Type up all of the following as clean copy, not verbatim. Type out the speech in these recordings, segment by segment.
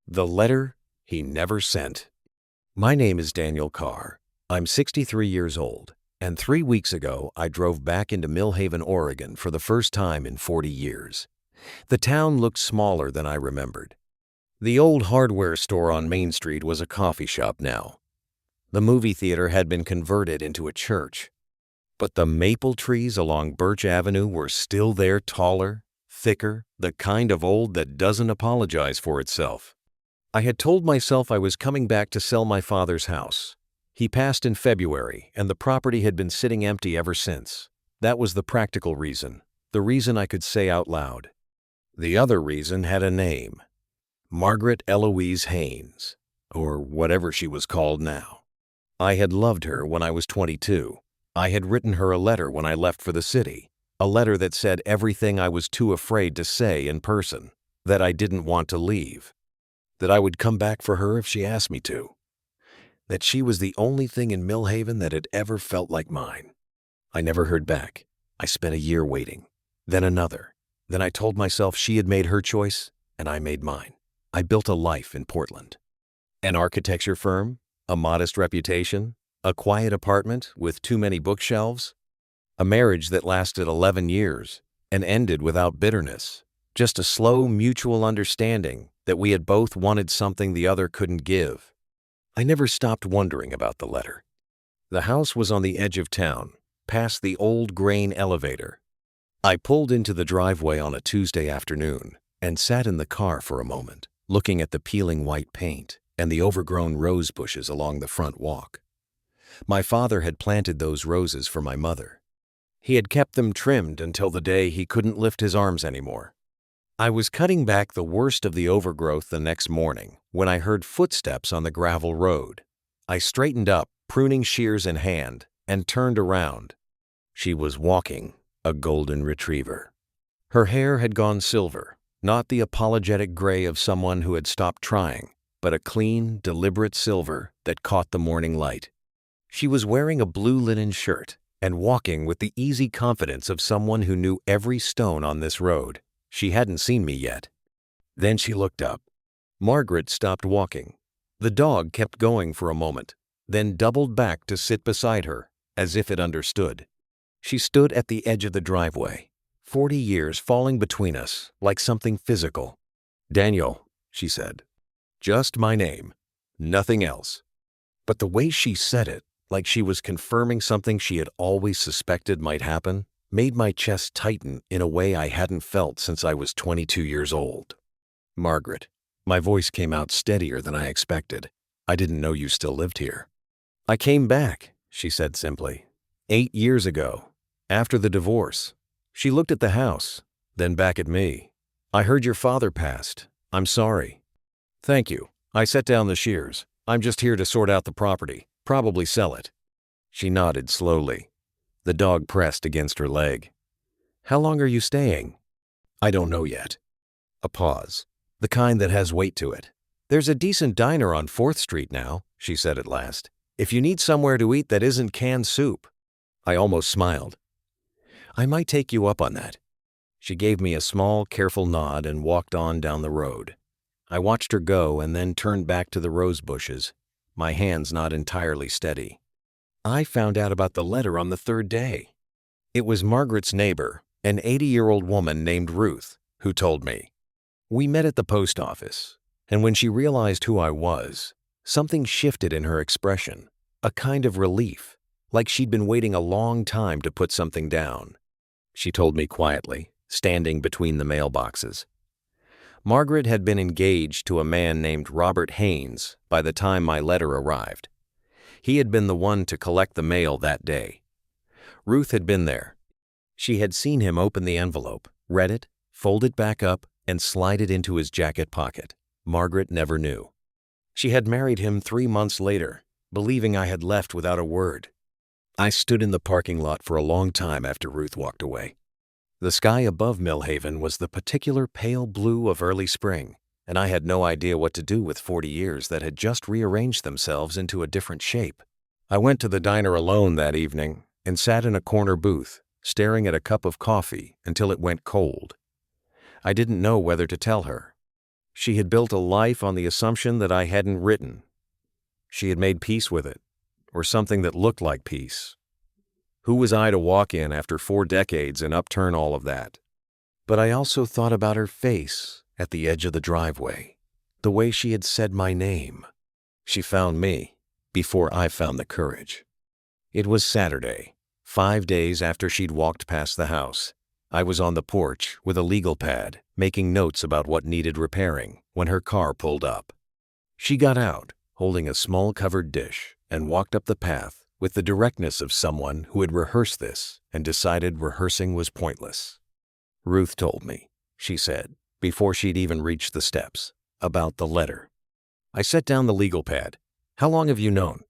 The letter he never sent. My name is Daniel Carr. I'm 63 years old, and 3 weeks ago I drove back into Millhaven, Oregon for the first time in 40 years. The town looked smaller than I remembered. The old hardware store on Main Street was a coffee shop now. The movie theater had been converted into a church. But the maple trees along Birch Avenue were still there, taller, thicker, the kind of old that doesn't apologize for itself. I had told myself I was coming back to sell my father's house. He passed in February, and the property had been sitting empty ever since. That was the practical reason, the reason I could say out loud. The other reason had a name. Margaret Eloise Haynes, or whatever she was called now. I had loved her when I was 22. I had written her a letter when I left for the city, a letter that said everything I was too afraid to say in person, that I didn't want to leave, that I would come back for her if she asked me to, that she was the only thing in Millhaven that had ever felt like mine. I never heard back. I spent a year waiting, then another. Then I told myself she had made her choice, and I made mine. I built a life in Portland. An architecture firm, a modest reputation, a quiet apartment with too many bookshelves, a marriage that lasted 11 years and ended without bitterness, just a slow mutual understanding that we had both wanted something the other couldn't give. I never stopped wondering about the letter. The house was on the edge of town, past the old grain elevator. I pulled into the driveway on a Tuesday afternoon and sat in the car for a moment, looking at the peeling white paint and the overgrown rose bushes along the front walk. My father had planted those roses for my mother. He had kept them trimmed until the day he couldn't lift his arms anymore. I was cutting back the worst of the overgrowth the next morning when I heard footsteps on the gravel road. I straightened up, pruning shears in hand, and turned around. She was walking, a golden retriever. Her hair had gone silver, not the apologetic gray of someone who had stopped trying, but a clean, deliberate silver that caught the morning light. She was wearing a blue linen shirt and walking with the easy confidence of someone who knew every stone on this road. She hadn't seen me yet. Then she looked up. Margaret stopped walking. The dog kept going for a moment, then doubled back to sit beside her, as if it understood. She stood at the edge of the driveway, 40 years falling between us like something physical. "Daniel," she said. "Just my name, nothing else." But the way she said it, like she was confirming something she had always suspected might happen, made my chest tighten in a way I hadn't felt since I was 22 years old. "Margaret." My voice came out steadier than I expected. "I didn't know you still lived here." "I came back," she said simply. 8 years ago, after the divorce." She looked at the house, then back at me. "I heard your father passed. I'm sorry." "Thank you." I set down the shears. "I'm just here to sort out the property, probably sell it." She nodded slowly. The dog pressed against her leg. "How long are you staying?" "I don't know yet." A pause. "The kind that has weight to it." "There's a decent diner on 4th Street now," she said at last. "If you need somewhere to eat that isn't canned soup." I almost smiled. "I might take you up on that." She gave me a small, careful nod and walked on down the road. I watched her go and then turned back to the rose bushes, my hands not entirely steady. I found out about the letter on the 3rd day. It was Margaret's neighbor, an 80-year-old woman named Ruth, who told me. We met at the post office, and when she realized who I was, something shifted in her expression, a kind of relief, like she'd been waiting a long time to put something down. She told me quietly, standing between the mailboxes. Margaret had been engaged to a man named Robert Haynes by the time my letter arrived. He had been the one to collect the mail that day. Ruth had been there. She had seen him open the envelope, read it, fold it back up, and slide it into his jacket pocket. Margaret never knew. She had married him 3 months later, believing I had left without a word. I stood in the parking lot for a long time after Ruth walked away. The sky above Millhaven was the particular pale blue of early spring, and I had no idea what to do with 40 years that had just rearranged themselves into a different shape. I went to the diner alone that evening and sat in a corner booth, staring at a cup of coffee until it went cold. I didn't know whether to tell her. She had built a life on the assumption that I hadn't written. She had made peace with it, or something that looked like peace. Who was I to walk in after 4 decades and upturn all of that? But I also thought about her face at the edge of the driveway, the way she had said my name. She found me before I found the courage. It was Saturday, 5 days after she'd walked past the house. I was on the porch with a legal pad, making notes about what needed repairing, when her car pulled up. She got out, holding a small covered dish, and walked up the path with the directness of someone who had rehearsed this and decided rehearsing was pointless. "Ruth told me," she said, before she'd even reached the steps, "about the letter." I set down the legal pad. "How long have you known?"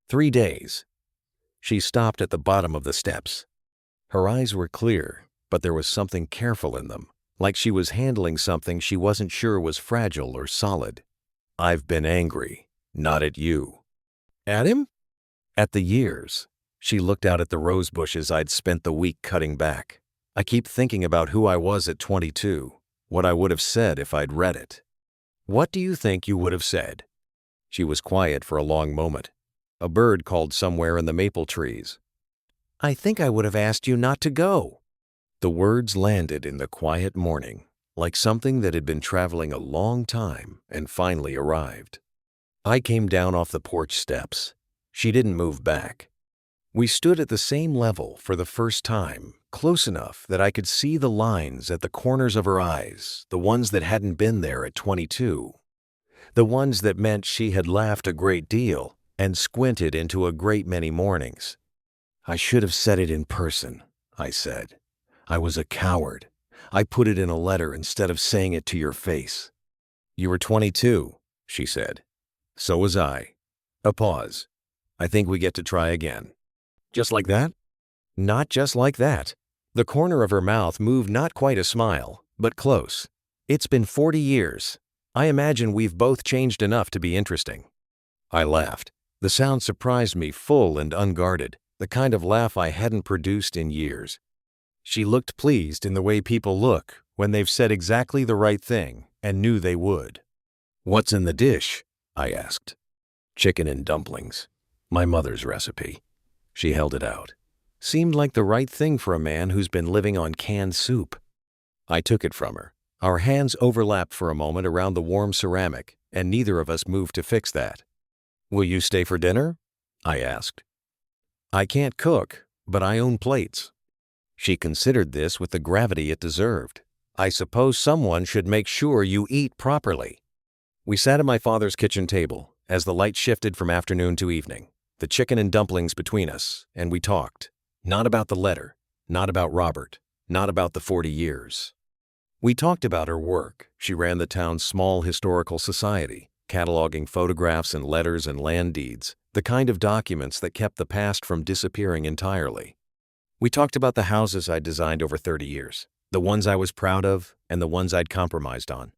3 days. She stopped at the bottom of the steps. Her eyes were clear, but there was something careful in them, like she was handling something she wasn't sure was fragile or solid. "I've been angry, not at you." "At him?" "At the years." She looked out at the rose bushes I'd spent the week cutting back. "I keep thinking about who I was at 22, what I would have said if I'd read it." "What do you think you would have said?" She was quiet for a long moment. A bird called somewhere in the maple trees. "I think I would have asked you not to go." The words landed in the quiet morning, like something that had been traveling a long time and finally arrived. I came down off the porch steps. She didn't move back. We stood at the same level for the first time, close enough that I could see the lines at the corners of her eyes, the ones that hadn't been there at 22. The ones that meant she had laughed a great deal and squinted into a great many mornings. "I should have said it in person," I said. "I was a coward. I put it in a letter instead of saying it to your face." "You were 22, she said. "So was I." A pause. "I think we get to try again." "Just like that?" "Not just like that." The corner of her mouth moved not quite a smile, but close. "It's been 40 years. I imagine we've both changed enough to be interesting." I laughed. The sound surprised me, full and unguarded, the kind of laugh I hadn't produced in years. She looked pleased in the way people look when they've said exactly the right thing and knew they would. "What's in the dish?" I asked. "Chicken and dumplings. My mother's recipe." She held it out. Seemed like the right thing for a man who's been living on canned soup. I took it from her. Our hands overlapped for a moment around the warm ceramic, and neither of us moved to fix that. "Will you stay for dinner?" I asked. "I can't cook, but I own plates." She considered this with the gravity it deserved. "I suppose someone should make sure you eat properly." We sat at my father's kitchen table as the light shifted from afternoon to evening, the chicken and dumplings between us, and we talked. Not about the letter, not about Robert, not about the 40 years. We talked about her work. She ran the town's small historical society, cataloging photographs and letters and land deeds, the kind of documents that kept the past from disappearing entirely. We talked about the houses I'd designed over 30 years, the ones I was proud of and the ones I'd compromised on.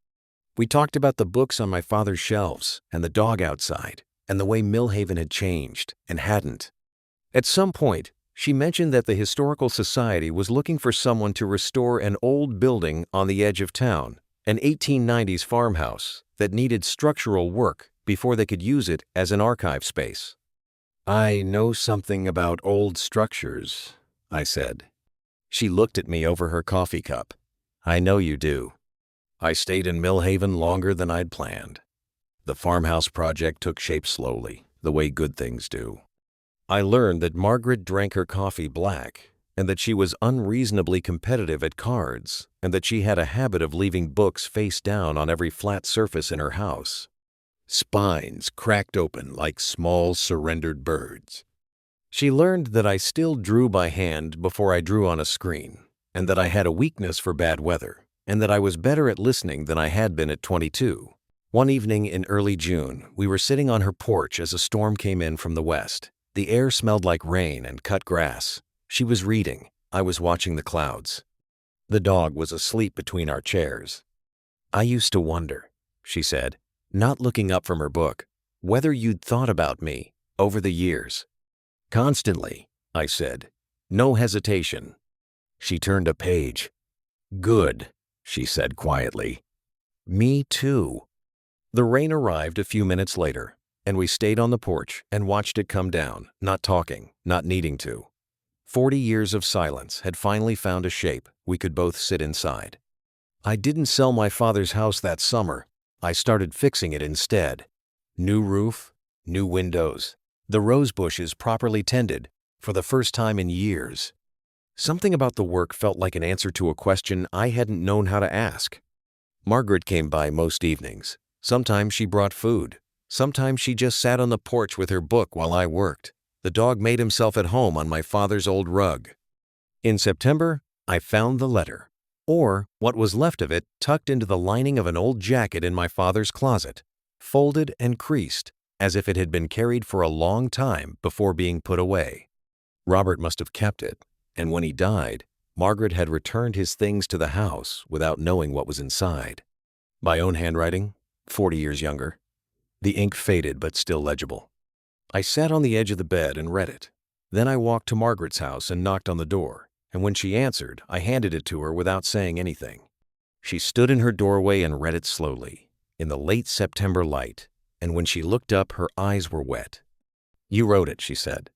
We talked about the books on my father's shelves and the dog outside and the way Millhaven had changed and hadn't. At some point, she mentioned that the Historical Society was looking for someone to restore an old building on the edge of town, an 1890s farmhouse that needed structural work before they could use it as an archive space. "I know something about old structures," I said. She looked at me over her coffee cup. "I know you do." I stayed in Millhaven longer than I'd planned. The farmhouse project took shape slowly, the way good things do. I learned that Margaret drank her coffee black, and that she was unreasonably competitive at cards, and that she had a habit of leaving books face down on every flat surface in her house. Spines cracked open like small surrendered birds. She learned that I still drew by hand before I drew on a screen, and that I had a weakness for bad weather, and that I was better at listening than I had been at 22. One evening in early June, we were sitting on her porch as a storm came in from the west. The air smelled like rain and cut grass. She was reading. I was watching the clouds. The dog was asleep between our chairs. "I used to wonder," she said, not looking up from her book, "whether you'd thought about me over the years." "Constantly," I said. No hesitation. She turned a page. "Good," she said quietly. Me too. The rain arrived a few minutes later, and we stayed on the porch and watched it come down, not talking, not needing to. 40 years of silence had finally found a shape we could both sit inside. I didn't sell my father's house that summer. I started fixing it instead. New roof, new windows, the rose bushes properly tended for the first time in years. Something about the work felt like an answer to a question I hadn't known how to ask. Margaret came by most evenings. Sometimes she brought food. Sometimes she just sat on the porch with her book while I worked. The dog made himself at home on my father's old rug. In September, I found the letter, or what was left of it, tucked into the lining of an old jacket in my father's closet, folded and creased, as if it had been carried for a long time before being put away. Robert must have kept it, and when he died, Margaret had returned his things to the house without knowing what was inside. My own handwriting, 40 years younger. The ink faded but still legible. I sat on the edge of the bed and read it. Then I walked to Margaret's house and knocked on the door, and when she answered, I handed it to her without saying anything. She stood in her doorway and read it slowly, in the late September light, and when she looked up, her eyes were wet. "You wrote it," she said.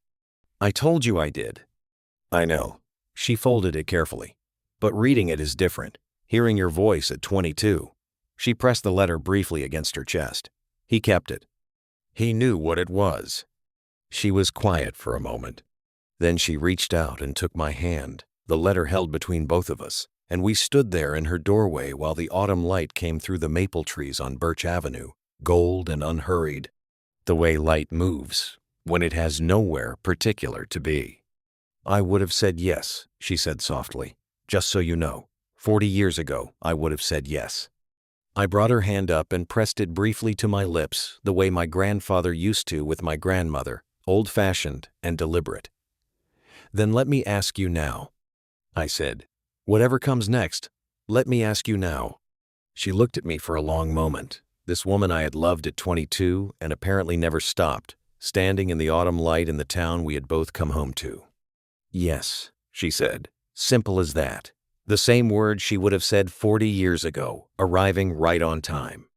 "I told you I did." "I know." She folded it carefully. "But reading it is different. Hearing your voice at 22. She pressed the letter briefly against her chest. He kept it. He knew what it was. She was quiet for a moment. Then she reached out and took my hand, the letter held between both of us, and we stood there in her doorway while the autumn light came through the maple trees on Birch Avenue, gold and unhurried, the way light moves when it has nowhere particular to be. "I would have said yes," she said softly. "Just so you know, 40 years ago, I would have said yes." I brought her hand up and pressed it briefly to my lips, the way my grandfather used to with my grandmother, old-fashioned and deliberate. "Then let me ask you now," I said. "Whatever comes next, let me ask you now." She looked at me for a long moment, this woman I had loved at 22 and apparently never stopped, standing in the autumn light in the town we had both come home to. "Yes," she said, simple as that. The same words she would have said 40 years ago, arriving right on time.